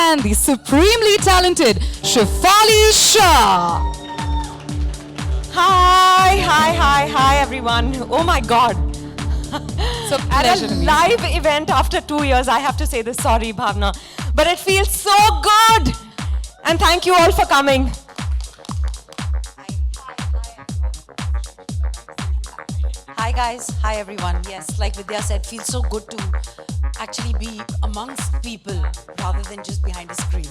and the supremely talented Shefali Shah. Hi everyone. Oh my God. So At a live event after 2 years, I have to say this, sorry Bhavna, but it feels so good. And thank you all for coming. Hi guys, hi everyone. Yes, like Vidya said, feels so good to actually be amongst people rather than just behind a screen.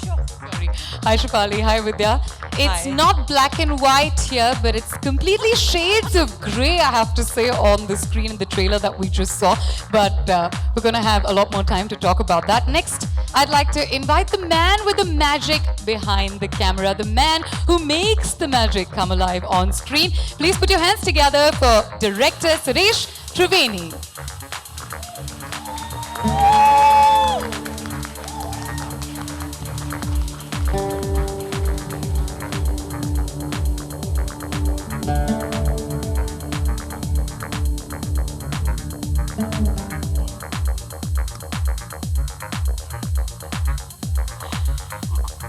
Sorry. Hi Shefali, hi Vidya. It's not black and white here, but it's completely shades of grey, I have to say, on the screen in the trailer that we just saw. But we're going to have a lot more time to talk about that. Next, I'd like to invite the man with the magic behind the camera, the man who makes the magic come alive on screen. Please put your hands together for director Suresh Triveni.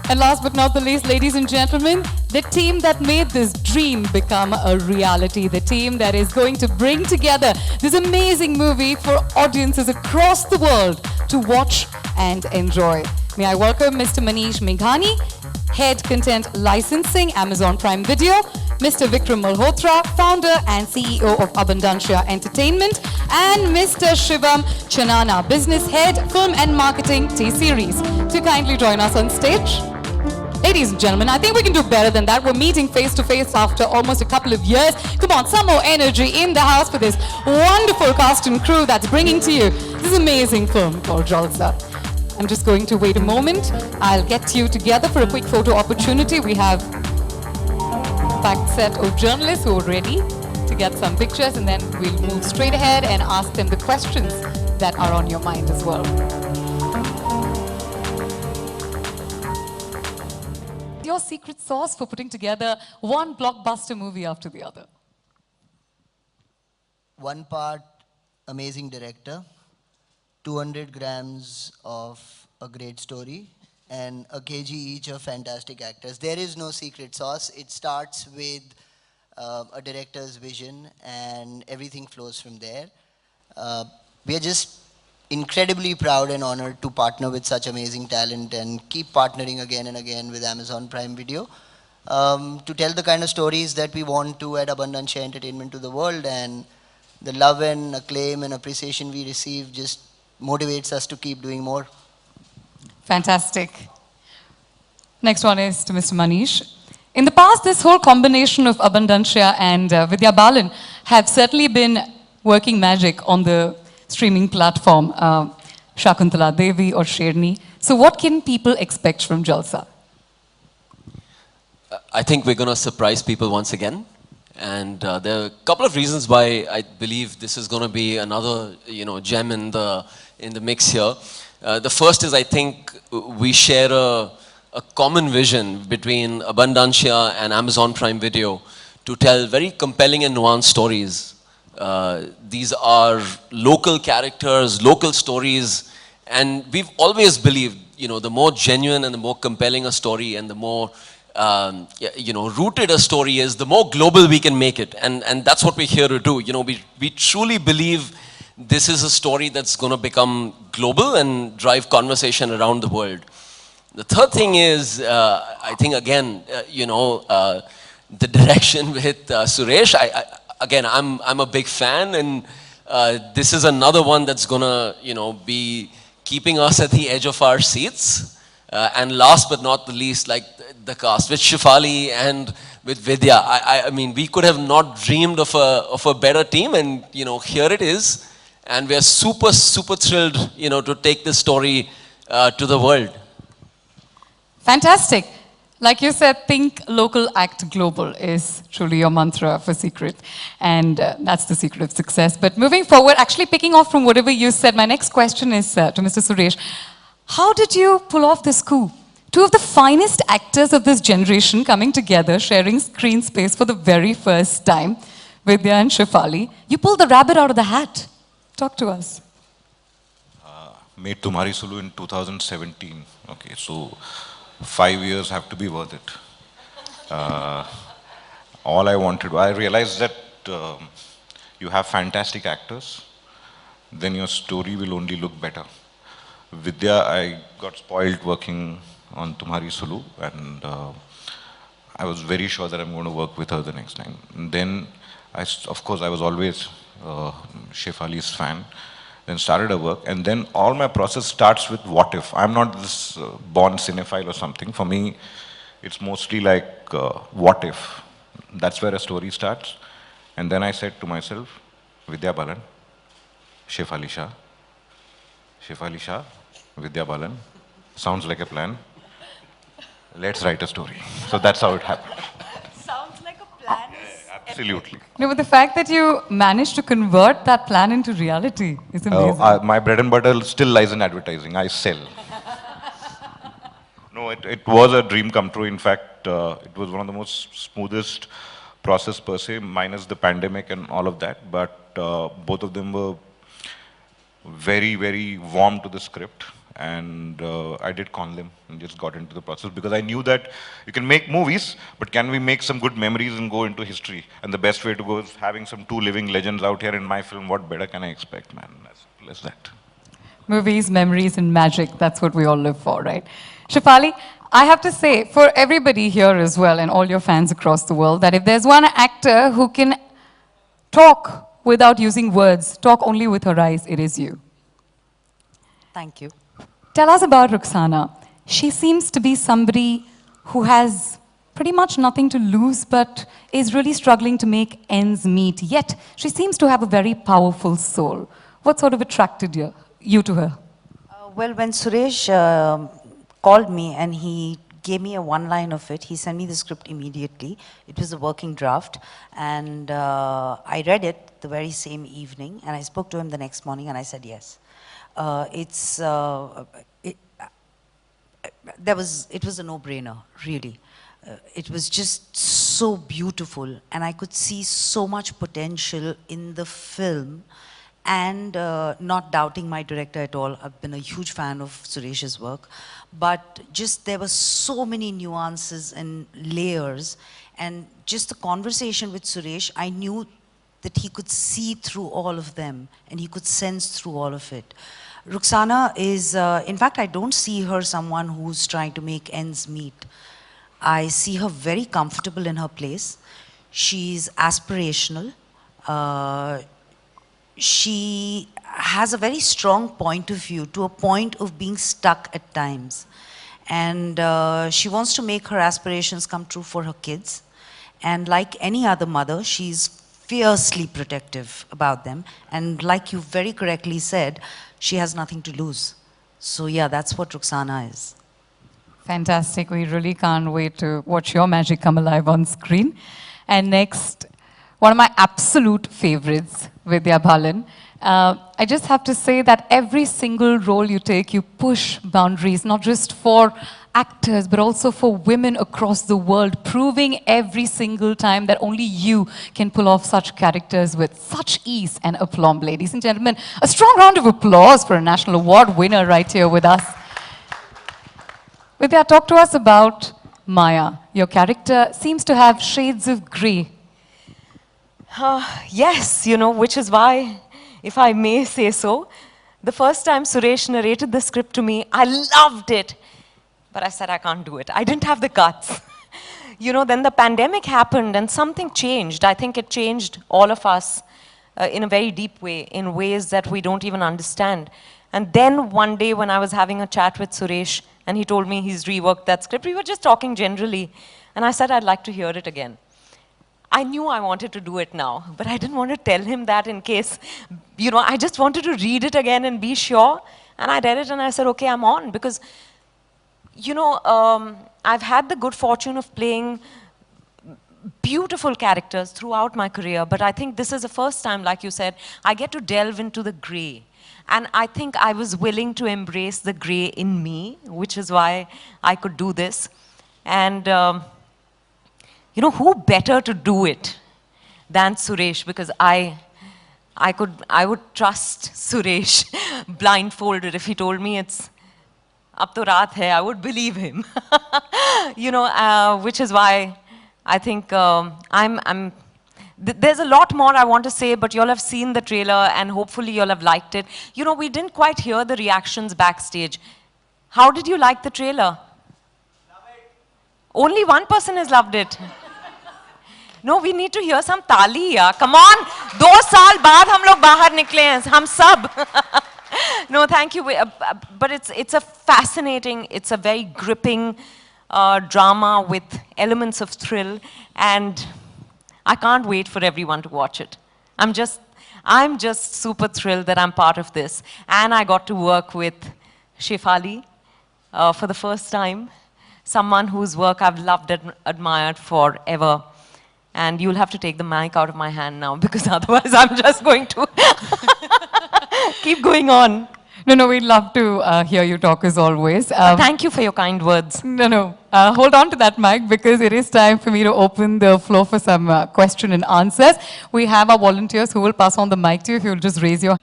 And last but not the least, ladies and gentlemen, the team that made this dream become a reality, the team that is going to bring together this amazing movie for audiences across the world to watch and enjoy. May I welcome Mr. Manish Meghani, Head Content Licensing, Amazon Prime Video, Mr. Vikram Malhotra, Founder and CEO of Abundancia Entertainment, and Mr. Shivam Chanana, Business Head, Film and Marketing T-Series, to kindly join us on stage. Ladies and gentlemen, I think we can do better than that. We're meeting face to face after almost a couple of years. Come on, some more energy in the house for this wonderful cast and crew that's bringing to you this amazing film called Jalsa. I'm just going to wait a moment. I'll get you together for a quick photo opportunity. We have a packed set of journalists who are ready to get some pictures, and then we'll move straight ahead and ask them the questions that are on your mind as well. Your secret sauce for putting together one blockbuster movie after the other? One part amazing director, 200 grams of a great story, and a kg each of fantastic actors. There is no secret sauce. It starts with a director's vision and everything flows from there. We are just incredibly proud and honored to partner with such amazing talent and keep partnering again and again with Amazon Prime Video to tell the kind of stories that we want to at Abundancia Entertainment to the world, and the love and acclaim and appreciation we receive just motivates us to keep doing more. Fantastic. Next one is to Mr. Manish. In the past, this whole combination of Abundancia and Vidya Balan have certainly been working magic on the streaming platform, Shakuntala Devi or Sherni. So what can people expect from Jalsa? I think we're going to surprise people once again. And there are a couple of reasons why I believe this is going to be another, gem in the mix here. The first is, I think we share a common vision between Abundancia and Amazon Prime Video to tell very compelling and nuanced stories. These are local characters, local stories, and we've always believed, the more genuine and the more compelling a story and the more, rooted a story is, the more global we can make it. And that's what we're here to do. We truly believe this is a story that's going to become global and drive conversation around the world. The third thing is, I think, again, the direction with Suresh. Again, I'm a big fan, and this is another one that's gonna, be keeping us at the edge of our seats. And last but not the least, like the cast with Shefali and with Vidya. I mean, we could have not dreamed of a better team, and here it is, and we are super thrilled, to take this story to the world. Fantastic. Like you said, think local, act global is truly your mantra for Secret. And that's the secret of success. But moving forward, actually picking off from whatever you said, my next question is to Mr. Suresh. How did you pull off this coup? Two of the finest actors of this generation coming together, sharing screen space for the very first time, Vidya and Shefali. You pulled the rabbit out of the hat. Talk to us. made Tumhari Sulu in 2017. Okay, so 5 years have to be worth it. All I wanted, I realized that you have fantastic actors, then your story will only look better. Vidya, I got spoiled working on Tumhari Sulu, and I was very sure that I'm going to work with her the next time. And then, of course, I was always Shefali's fan. Then started her work, and then all my process starts with what if. I'm not this born cinephile or something. For me, it's mostly like what if. That's where a story starts. And then I said to myself, Vidya Balan, Shefali Shah, Shefali Shah, Vidya Balan. Sounds like a plan. Let's write a story. So that's how it happened. Sounds like a plan. Absolutely. No, but the fact that you managed to convert that plan into reality is amazing. My bread and butter still lies in advertising. I sell. No, it was a dream come true. In fact, it was one of the most smoothest process per se, minus the pandemic and all of that. But both of them were very, very warm to the script. And I did con them and just got into the process because I knew that you can make movies, but can we make some good memories and go into history? And the best way to go is having some two living legends out here in my film. What better can I expect, man? As simple as that. Movies, memories, and magic. That's what we all live for, right? Shefali, I have to say, for everybody here as well, and all your fans across the world, that if there's one actor who can talk without using words, talk only with her eyes, it is you. Thank you. Tell us about Rukhsana. She seems to be somebody who has pretty much nothing to lose, but is really struggling to make ends meet. Yet, she seems to have a very powerful soul. What sort of attracted you to her? Well, when Suresh called me and he gave me a one line of it, he sent me the script immediately. It was a working draft, and I read it the very same evening, and I spoke to him the next morning, and I said yes. It was a no-brainer, really. It was just so beautiful, and I could see so much potential in the film, and not doubting my director at all. I've been a huge fan of Suresh's work, but just there were so many nuances and layers, and just the conversation with Suresh, I knew that he could see through all of them, and he could sense through all of it. Rukhsana is, in fact, I don't see her someone who's trying to make ends meet. I see her very comfortable in her place. She's aspirational. She has a very strong point of view, to a point of being stuck at times. And she wants to make her aspirations come true for her kids. And like any other mother, she's fiercely protective about them. And like you very correctly said, she has nothing to lose. So yeah, that's what Rukhsana is. Fantastic. We really can't wait to watch your magic come alive on screen. And next, one of my absolute favorites, Vidya Balan. I just have to say that every single role you take, you push boundaries, not just for actors, but also for women across the world, proving every single time that only you can pull off such characters with such ease and aplomb. Ladies and gentlemen, a strong round of applause for a national award winner right here with us. Vidya, talk to us about Maya. Your character seems to have shades of grey. Yes, you know, which is why, if I may say so, the first time Suresh narrated the script to me, I loved it. But I said, I can't do it. I didn't have the guts. You know, then the pandemic happened and something changed. I think it changed all of us in a very deep way, in ways that we don't even understand. And then one day when I was having a chat with Suresh and he told me he's reworked that script, we were just talking generally. And I said, I'd like to hear it again. I knew I wanted to do it now, but I didn't want to tell him that in case, you know, I just wanted to read it again and be sure. And I read it and I said, okay, I'm on. Because, you know, I've had the good fortune of playing beautiful characters throughout my career, but I think this is the first time, like you said, I get to delve into the grey. And I think I was willing to embrace the grey in me, which is why I could do this. And, you know, who better to do it than Suresh? Because I I would trust Suresh blindfolded. If he told me it's ab to raat hai, I would believe him. You know, which is why I think there's a lot more I want to say, but you'll have seen the trailer and hopefully you'll have liked it. You know, we didn't quite hear the reactions backstage. How did you like the trailer? Love it. Only one person has loved it. No, we need to hear some tali, yeah. Come on, 2 साल बाद हम लोग बाहर निकले हैं, हम सब. No, thank you. But it's a fascinating, it's a very gripping drama with elements of thrill, and I can't wait for everyone to watch it. I'm just super thrilled that I'm part of this, and I got to work with Shefali for the first time, someone whose work I've loved and admired forever. And you'll have to take the mic out of my hand now, because otherwise I'm just going to keep going on. No, we'd love to hear you talk as always. Thank you for your kind words. No. Hold on to that mic, because it is time for me to open the floor for some question and answers. We have our volunteers who will pass on the mic to you. If you'll just raise your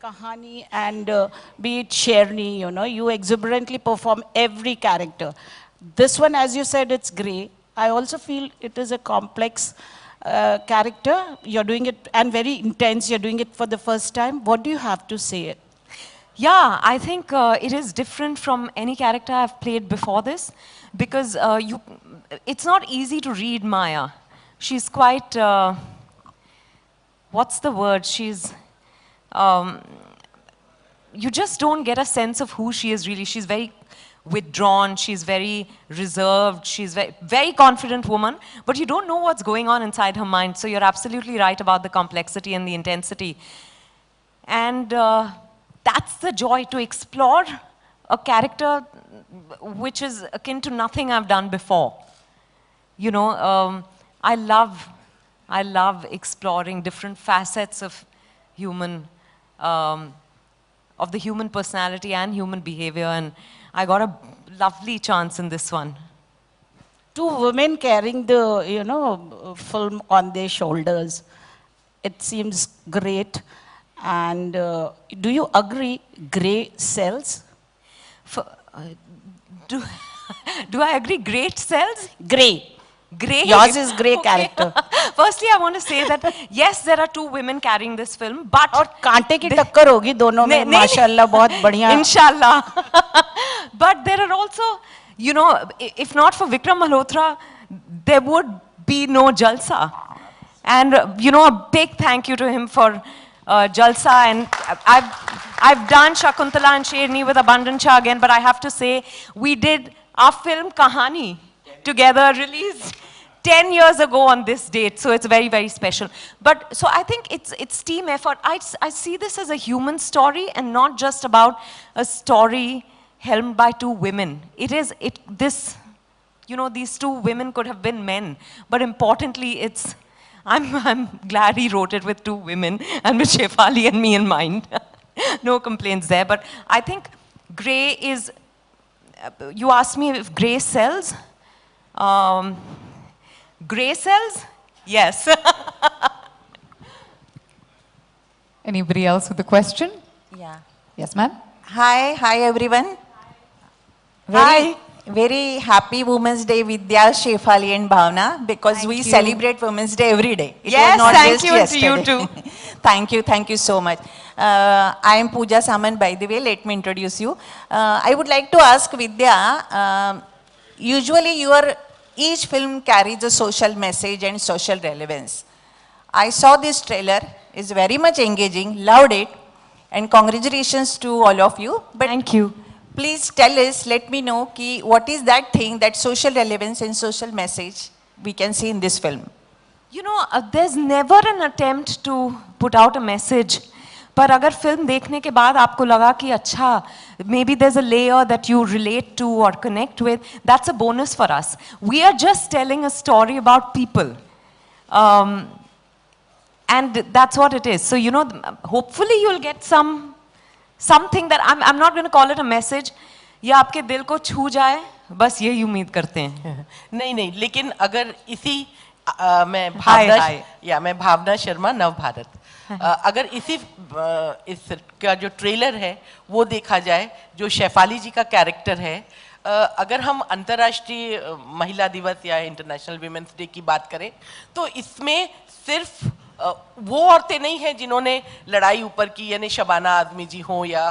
Kahani and be it Sherni, you know, you exuberantly perform every character. This one, as you said, it's grey. I also feel it is a complex character. You're doing it, and very intense. You're doing it for the first time. What do you have to say? Yeah, I think it is different from any character I've played before this, because it's not easy to read Maya. She's quite, what's the word? She's, you just don't get a sense of who she is really. She's very withdrawn, she's very reserved, she's very, very confident woman, but you don't know what's going on inside her mind. So you're absolutely right about the complexity and the intensity. And that's the joy, to explore a character which is akin to nothing I've done before. You know, I love exploring different facets of of the human personality and human behavior, and I got a lovely chance in this one. 2 women carrying the, you know, film on their shoulders. It seems great. And do you agree, grey sells? Do I agree, great sells? Grey. Grey? Yours is grey Okay. character. Firstly, I want to say that, yes, there are 2 women carrying this film, but... और कांटे की टक्कर होगी दोनों में, माशाल्लाह, बहुत बढ़िया. Inshallah. But there are also, you know, if not for Vikram Malhotra, there would be no Jalsa. And, you know, a big thank you to him for Jalsa. And I've done Shakuntala and Sherni with Abundant Shah again, but I have to say, we did our film Kahani together, released 10 years ago on this date, so it's very, very special. But, so I think it's team effort. I see this as a human story and not just about a story helmed by 2 women. This, you know, these 2 women could have been men, but importantly, I'm glad he wrote it with 2 women and with Shefali and me in mind. No complaints there, but I think grey is, you asked me if grey sells. Grey cells? Yes. Anybody else with a question? Yeah. Yes, ma'am. Hi everyone. Hi. Very happy Women's Day, Vidya, Shefali and Bhavna, because we celebrate Women's Day every day. It Yes, was not thank just you, and to you yesterday. too. Thank you so much. I am Pooja Samant, by the way, let me introduce you. I would like to ask Vidya, usually each film carries a social message and social relevance. I saw this trailer, it's very much engaging, loved it, and congratulations to all of you. But Thank you. Please tell us, let me know, what is that thing, that social relevance and social message we can see in this film? You know, there's never an attempt to put out a message. पर अगर film देखने के बाद आपको लगा कि अच्छा, maybe there's a layer that you relate to or connect with, that's a bonus for us. We are just telling a story about people. And that's what it is. So, you know, hopefully you'll get something that, I'm not going to call it a message, या आपके दिल को छू जाए, बस यही उम्मीद करते हैं. नहीं, लेकिन अगर इसी मैं भावना hi. मैं भावना शर्मा नव भारत। अगर इस का जो ट्रेलर है वो देखा जाए, जो शेफाली जी का कैरेक्टर है, अगर हम अंतर्राष्ट्रीय महिला दिवस या इंटरनेशनल वीमेंस डे की बात करें तो इसमें सिर्फ वो औरतें नहीं हैं जिन्होंने लड़ाई ऊपर की, यानी शबाना आजमी जी हों या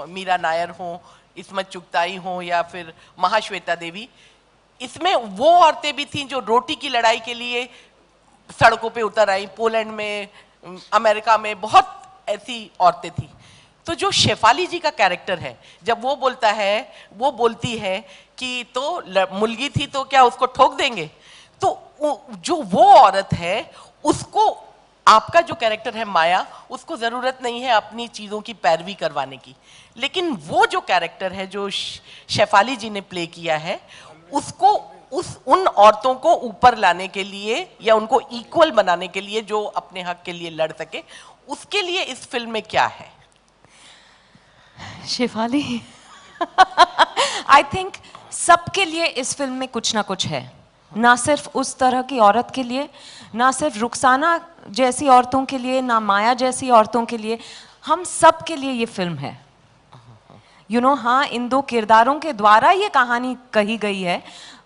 मीरा नायर हों, इस्मत चुगताई हों या फिर महाश्वेता देवी। इसमें वो औरतें भी थीं जो रोटी की लड़ाई के लिए सड़कों पे उतर आई। पोलैंड में, अमेरिका में बहुत ऐसी औरतें थीं। तो जो शेफाली जी का कैरेक्टर है, जब वो बोलता है, वो बोलती है कि तो मुलगी थी तो क्या उसको ठोक देंगे, तो जो वो औरत है उसको, आपका जो कैरेक्टर है माया, उसको जरूरत नहीं है अपनी चीजों की पैरवी करवाने की, लेकिन वो जो कैरेक्टर है जो शेफाली जी ने प्ले किया है, उसको उन औरतों को ऊपर लाने के लिए या उनको इक्वल बनाने के लिए जो अपने हक के लिए लड़ सके, उसके लिए इस फिल्म में क्या है? शेफाली, आई थिंक सबके लिए इस फिल्म में कुछ ना कुछ है, ना सिर्फ उस तरह की औरत के लिए, ना सिर्फ रुखसाना जैसी औरतों के लिए, ना माया जैसी औरतों के लिए, हम सब के लिए ये फिल्म है। हाँ, इन दो किरदारों के द्वारा ये कहानी कही गई है,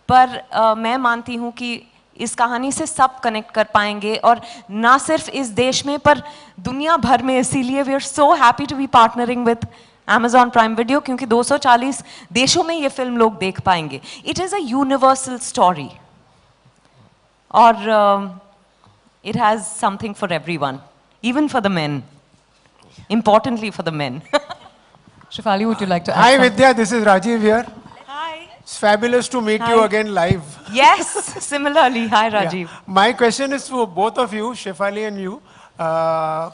पर मैं मानती हूँ कि इस कहानी से सब कनेक्ट कर पाएंगे, और ना सिर्फ इस देश में पर दुनिया भर में। इसीलिए we are so happy to be partnering with Amazon Prime Video, क्योंकि 240 देशों में ये फिल्म लोग देख पाएंगे। It is a universal story, और it has something for everyone, even for the men, importantly for the men. Shefali, would you like to add Hi something? Vidya, this is Rajiv here. Hi. It's fabulous to meet you again live. Yes, similarly. Hi, Rajiv. Yeah. My question is for both of you, Shefali and you.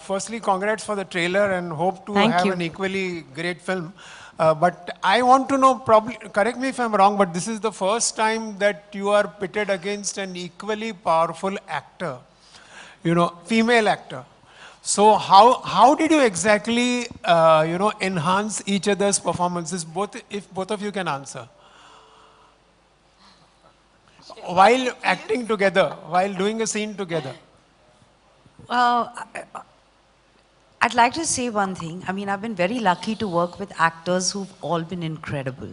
Firstly, congrats for the trailer and hope to Thank have you. an equally great film. But I want to know, probably, correct me if I'm wrong, but this is the first time that you are pitted against an equally powerful actor, female actor. So how did you exactly, enhance each other's performances, if both of you can answer? While acting together, while doing a scene together. I'd like to say one thing. I mean, I've been very lucky to work with actors who've all been incredible.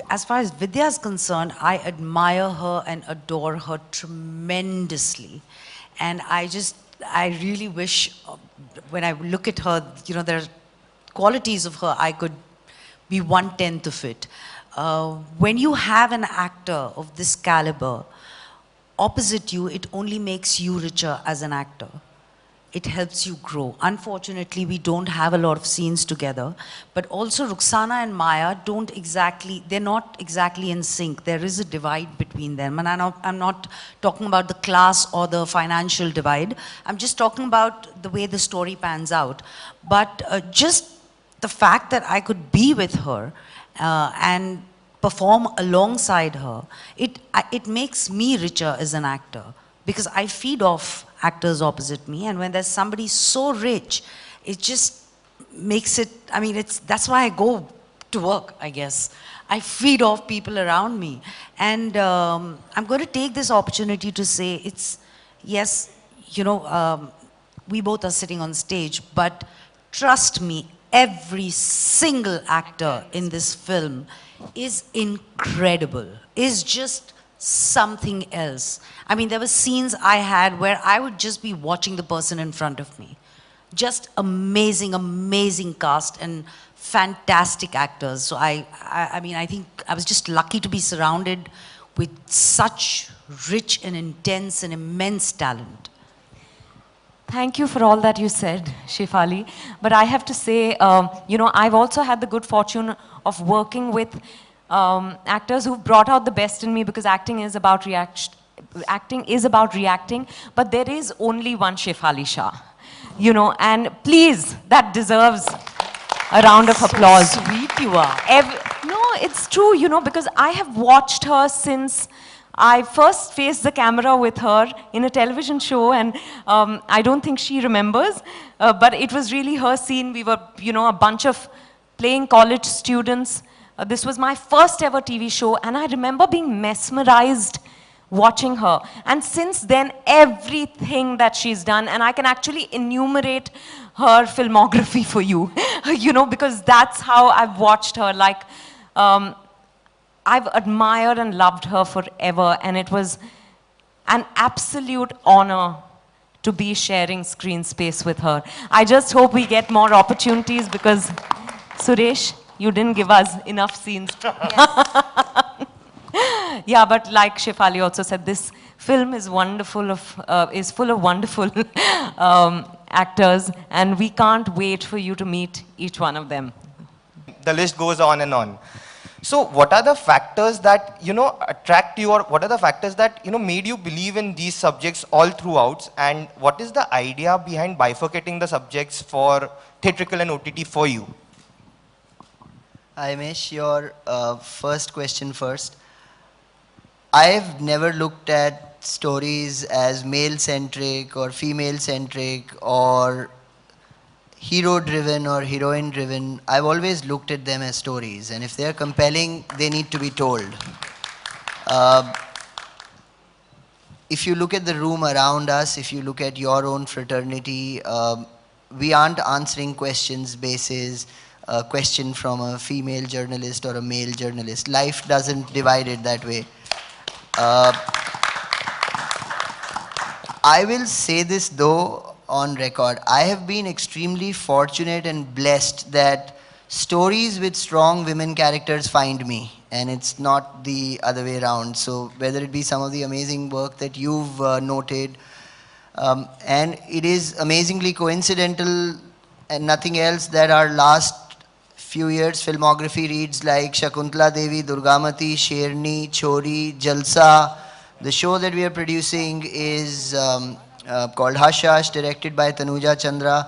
As far as Vidya is concerned, I admire her and adore her tremendously. And I really wish, when I look at her, there are qualities of her, I could be 1/10 of it. When you have an actor of this caliber opposite you, it only makes you richer as an actor. It helps you grow. Unfortunately, we don't have a lot of scenes together, but also Rukhsana and Maya they're not exactly in sync. There is a divide between them. And I'm not talking about the class or the financial divide. I'm just talking about the way the story pans out. But just the fact that I could be with her and perform alongside her, it makes me richer as an actor, because I feed off actors opposite me, and when there's somebody so rich, it just makes it, that's why I go to work, I guess. I feed off people around me. And I'm going to take this opportunity to say yes, we both are sitting on stage, but trust me, every single actor in this film is incredible, is just something else. I mean, there were scenes I had where I would just be watching the person in front of me. Just amazing, amazing cast and fantastic actors. So I think I was just lucky to be surrounded with such rich and intense and immense talent. Thank you for all that you said, Shefali. But I have to say, I've also had the good fortune of working with actors who've brought out the best in me, because acting is about reacting, but there is only one Shefali Shah, and please, that deserves a round of applause. So sweet you are. No, it's true, because I have watched her since I first faced the camera with her in a television show, and I don't think she remembers, but it was really her scene. We were, a bunch of playing college students. This was my first ever TV show, and I remember being mesmerized watching her. And since then, everything that she's done, and I can actually enumerate her filmography for you, you know, because that's how I've watched her. Like, I've admired and loved her forever, and it was an absolute honor to be sharing screen space with her. I just hope we get more opportunities because, Suresh, you didn't give us enough scenes. Yeah, but like Shefali also said, this film is wonderful is full of wonderful actors, and we can't wait for you to meet each one of them. The list goes on and on. So what are the factors that, you know, attract you, or what are the factors that, you know, made you believe in these subjects all throughout? And what is the idea behind bifurcating the subjects for theatrical and OTT for you? Aimesh, your first question first. I've never looked at stories as male-centric or female-centric or hero-driven or heroine-driven. I've always looked at them as stories, and if they're compelling, they need to be told. If you look at the room around us, if you look at your own fraternity, we aren't answering questions basis a question from a female journalist or a male journalist. Life doesn't divide it that way. I will say this though on record. I have been extremely fortunate and blessed that stories with strong women characters find me, and it's not the other way around. So whether it be some of the amazing work that you've noted, and it is amazingly coincidental and nothing else that our last few years filmography reads like Shakuntala Devi, Durgamati, Sherni, Chori, Jalsa. The show that we are producing is called Hush Hush, directed by Tanuja Chandra.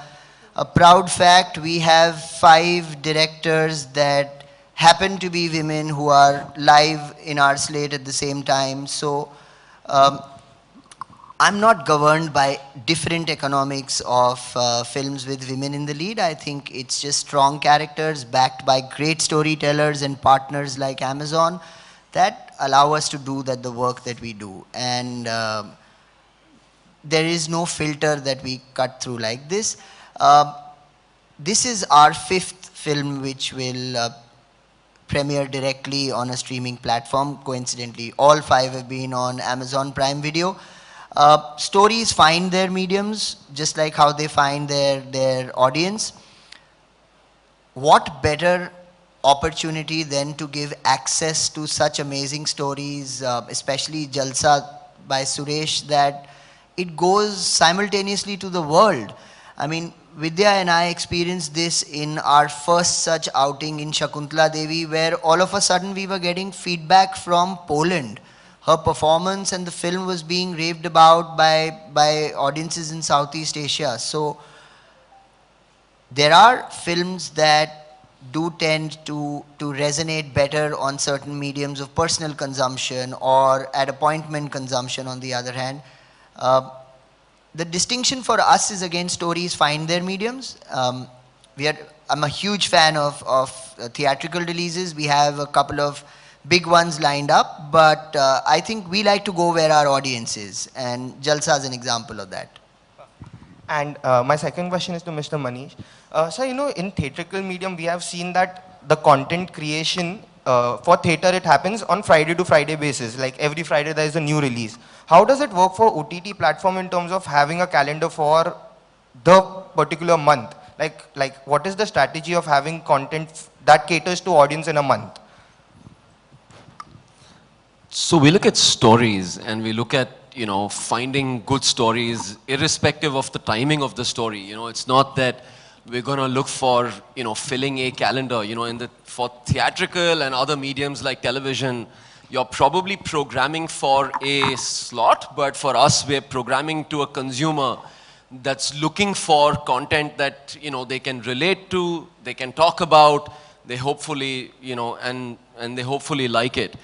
A proud fact, we have 5 directors that happen to be women who are live in our slate at the same time. So I'm not governed by different economics of films with women in the lead. I think it's just strong characters backed by great storytellers and partners like Amazon that allow us to do the work that we do. And there is no filter that we cut through like this. This is our 5th film which will premiere directly on a streaming platform. Coincidentally, all 5 have been on Amazon Prime Video. Stories find their mediums just like how they find their audience. What better opportunity than to give access to such amazing stories, especially Jalsa by Suresh, that it goes simultaneously to the world. I mean, Vidya and I experienced this in our first such outing in Shakuntala Devi, where all of a sudden we were getting feedback from Poland. Her performance and the film was being raved about by audiences in Southeast Asia. So there are films that do tend to resonate better on certain mediums of personal consumption or at appointment consumption on the other hand. The distinction for us is again stories find their mediums. I'm a huge fan of theatrical releases. We have a couple of big ones lined up, but I think we like to go where our audience is, and Jalsa is an example of that. And my second question is to Mr. Manish. So, you know, in theatrical medium, we have seen that the content creation for theater, it happens on Friday to Friday basis. Like every Friday there is a new release. How does it work for OTT platform in terms of having a calendar for the particular month? Like what is the strategy of having content that caters to audience in a month? So we look at stories and we look at, you know, finding good stories irrespective of the timing of the story. You know, it's not that we're going to look for, you know, filling a calendar. You know, for theatrical and other mediums like television, you're probably programming for a slot, but for us, we're programming to a consumer that's looking for content that, you know, they can relate to, they can talk about, they hopefully, you know, and they hopefully like it.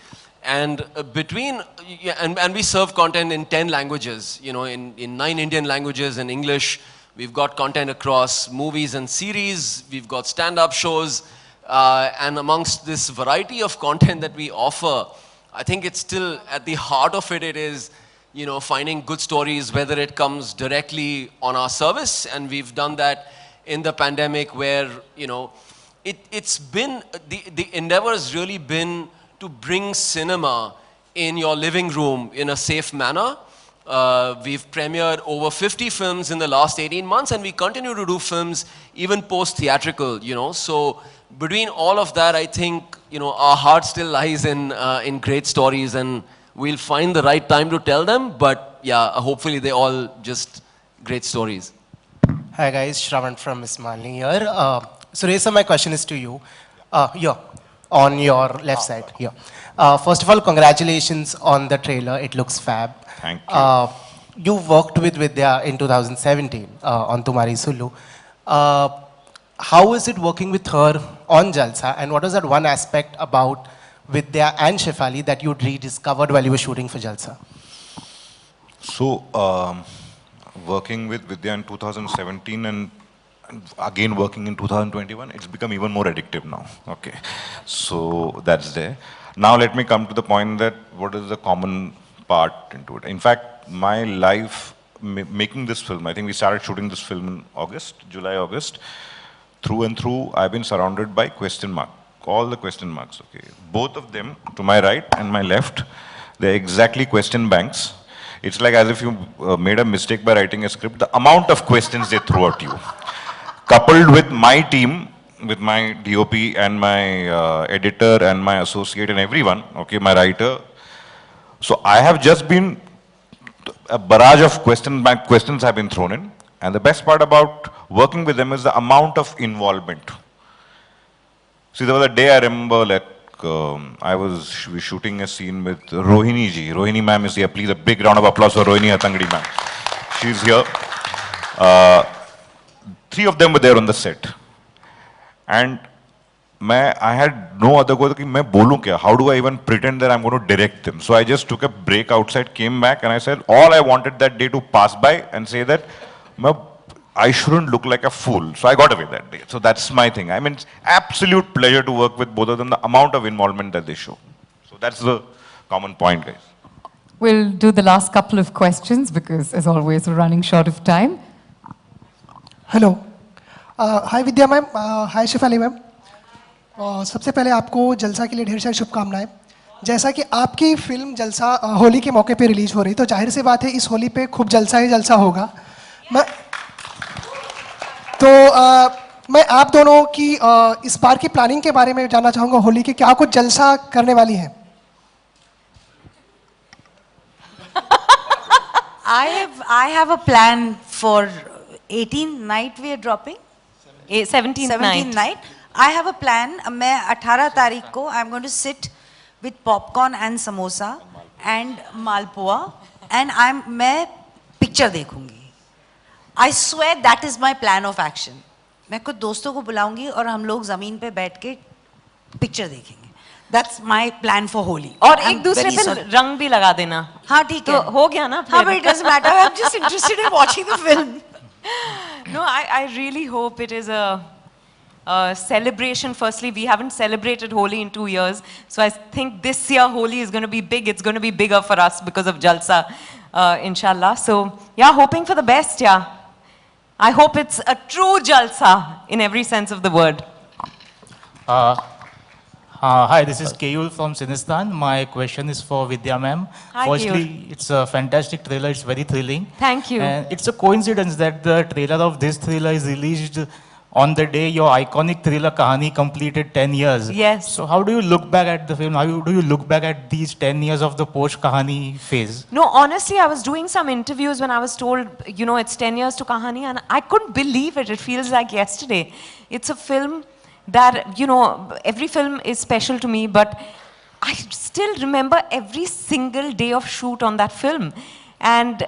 And and we serve content in 10 languages, you know, in 9 Indian languages and English. We've got content across movies and series. We've got stand-up shows. And amongst this variety of content that we offer, I think it's still at the heart of it. It is, you know, finding good stories, whether it comes directly on our service, and we've done that in the pandemic, where, you know, it's been the endeavor has really been to bring cinema in your living room in a safe manner. We've premiered over 50 films in the last 18 months, and we continue to do films even post-theatrical, you know. So between all of that, I think, you know, our heart still lies in great stories, and we'll find the right time to tell them. But yeah, hopefully they're all just great stories. Hi guys, Shravan from Ismaili here. Suresa, my question is to you. Here, on your left side, here. First of all, congratulations on the trailer. It looks fab. Thank you. You worked with Vidya in 2017 on Tumhari Sulu. How is it working with her on Jalsa, and what was that one aspect about Vidya and Shefali that you'd rediscovered while you were shooting for Jalsa? So, working with Vidya in 2017 and again working in 2021, it's become even more addictive now. Okay, so that's there. Now let me come to the point that what is the common part into it. In fact, my life making this film, I think we started shooting this film in August, July, August. Through and through, I've been surrounded by question mark, all the question marks, okay. Both of them, to my right and my left, they're exactly question banks. It's like as if you made a mistake by writing a script, the amount of questions they throw at you. Coupled with my team, with my DOP and my editor and my associate and everyone, okay, my writer. So I have just been, a barrage of questions have been thrown in. And the best part about working with them is the amount of involvement. See, there was a day I remember, like, I was shooting a scene with Rohini ji. Rohini ma'am is here. Please, a big round of applause for Rohini Hatangadi ma'am. She's here. Three of them were there on the set. And I had no other goal. How do I even pretend that I'm going to direct them? So I just took a break outside, came back, and I said, all I wanted that day to pass by and say that I shouldn't look like a fool. So I got away that day. So that's my thing. I mean, it's absolute pleasure to work with both of them, the amount of involvement that they show. So that's the common point, guys. We'll do the last couple of questions because, as always, we're running short of time. Hello. Hi Vidya ma'am. Hi Shefali ma'am. सबसे पहले आपको जलसा के लिए ढेर सारी शुभकामनाएं. जैसा कि आपकी फिल्म जलसा होली के मौके पे रिलीज हो रही, तो जाहिर सी बात है इस होली पे खूब जलसा ही जलसा होगा. मैं आप दोनों की इस बार की प्लानिंग के बारे में जानना चाहूँगा. होली के क्या कुछ जलसा करने वाली हैं? I have a plan for 18th night we are dropping. 17th night. I have a plan. मैं 18 तारीख को I'm going to sit with popcorn and samosa and malpua and मैं picture देखूंगी. I swear that is my plan of action. मैं कुछ दोस्तों को बुलाऊंगी और हम लोग जमीन पे बैठ के पिक्चर देखेंगे. That's my plan for Holi. और एक दूसरे पे रंग भी लगा देना. हाँ ठीक है. तो हो गया ना. हाँ, but it doesn't matter. I'm just interested in watching the film. No, I really hope it is a celebration. Firstly, we haven't celebrated Holi in 2 years. So I think this year Holi is going to be big. It's going to be bigger for us because of Jalsa, inshallah. So yeah, hoping for the best, yeah. I hope it's a true Jalsa in every sense of the word. Hi, this is Keyul from Sinistan. My question is for Vidya ma'am. Hi, Firstly, Keyul. it's a fantastic trailer. It's very thrilling. Thank you. And it's a coincidence that the trailer of this thriller is released on the day your iconic thriller Kahani completed 10 years. Yes. So how do you look back at the film? How do you look back at these 10 years of the post-Kahani phase? No, honestly, I was doing some interviews when I was told, you know, it's 10 years to Kahani, and I couldn't believe it. It feels like yesterday. It's a film that, you know, every film is special to me, but I still remember every single day of shoot on that film. And,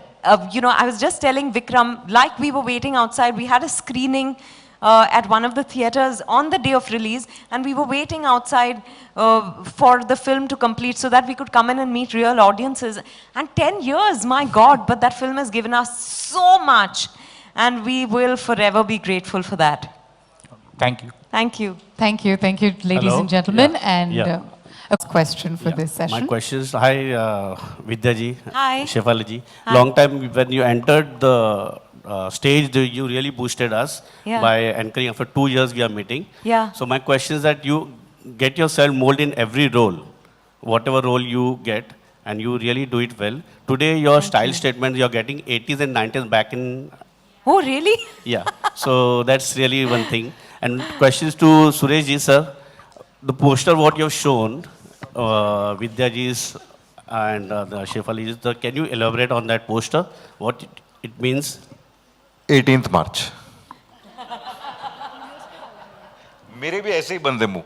you know, I was just telling Vikram, like we were waiting outside, we had a screening at one of the theaters on the day of release, and we were waiting outside for the film to complete so that we could come in and meet real audiences. And 10 years, my God, but that film has given us so much, and we will forever be grateful for that. Thank you. Thank you. Thank you, ladies Hello? and gentlemen. Yeah. And Yeah. a question for this My session. question is, hi, Vidya ji, Hi. Shefali ji. Hi. Long time when you entered the stage, you really boosted us Yeah. by anchoring. After 2 years, we are meeting. Yeah. So my question is that you get yourself molded in every role, whatever role you get, and you really do it well. Today, your style statement, you're getting 80s and 90s back in. Oh, really? Yeah. So that's really one thing. And questions to Suresh ji, sir. The poster what you have shown, Vidya ji's and the Shefali ji's, can you elaborate on that poster? What it means? 18th March. मेरे भी ऐसे ही बंदे मुंह.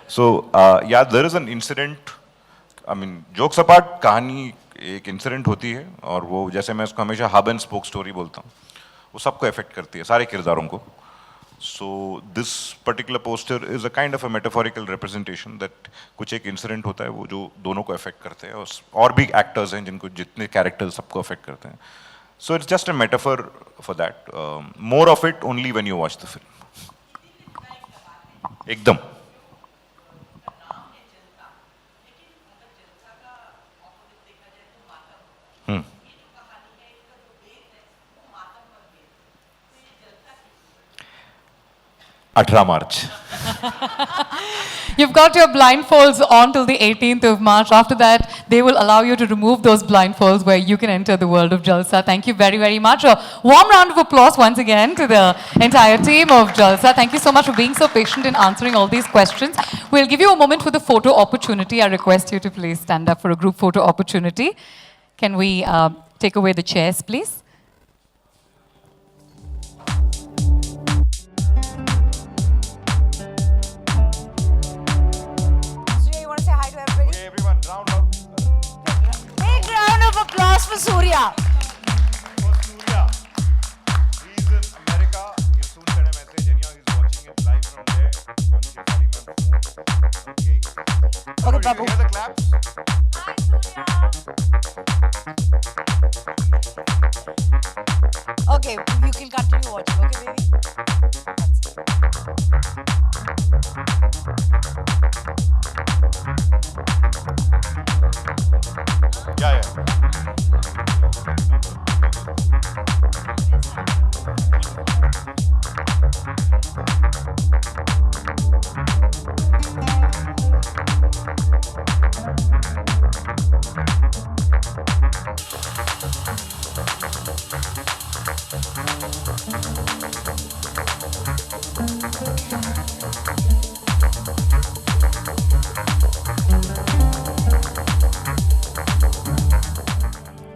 So yeah, there is an incident. I mean, jokes apart, कहानी एक incident होती है और वो जैसे मैं उसको हमेशा हब एंड स्पोक स्टोरी बोलता हूँ, वो सबको अफेक्ट करती है, सारे किरदारों को. So this particular poster is a kind of a metaphorical representation that कुछ एक इंसिडेंट होता है वो जो दोनों को अफेक्ट करते हैं और भी एक्टर्स हैं जिनको जितने कैरेक्टर्स सबको अफेक्ट करते हैं. So it's just a metaphor for that. More of it only when you watch the film. एकदम. Hmm. 18 March. You've got your blindfolds on till the 18th of March. After that, they will allow you to remove those blindfolds where you can enter the world of Jalsa. Thank you very, very much. A warm round of applause once again to the entire team of Jalsa. Thank you so much for being so patient in answering all these questions. We'll give you a moment for the photo opportunity. I request you to please stand up for a group photo opportunity. Can we take away the chairs, please? Big round of applause for Surya. Okay, Babu. Okay, you can continue watching, okay, baby?